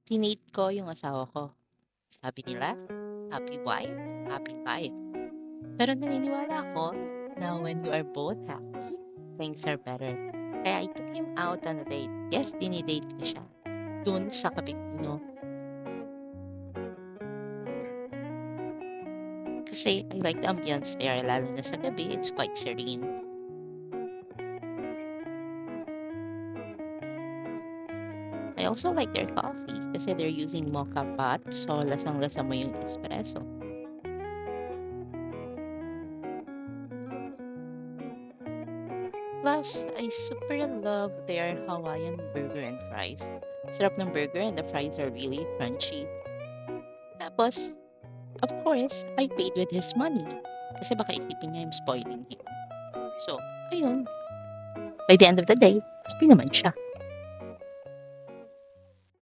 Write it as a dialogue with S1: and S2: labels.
S1: Tinate ko yung asawa ko. Sabi nila, happy wife, happy life. Pero naniniwala ako na when you are both happy, things are better. Kaya I took him out on a date. Yes, dinidate ko siya. Dun sa Capitino. Kasi I like the ambience there, lalo na sa gabi, it's quite serene. I also like their coffee kasi they're using mocha pot, so lasang-lasa mo yung espresso. Plus, I super love their Hawaiian burger and fries. Sarap ng burger and the fries are really crunchy. Tapos, of course, I paid with his money. Kasi baka isipin niya I'm spoiling him. So, ayun. By the end of the day, happy naman siya.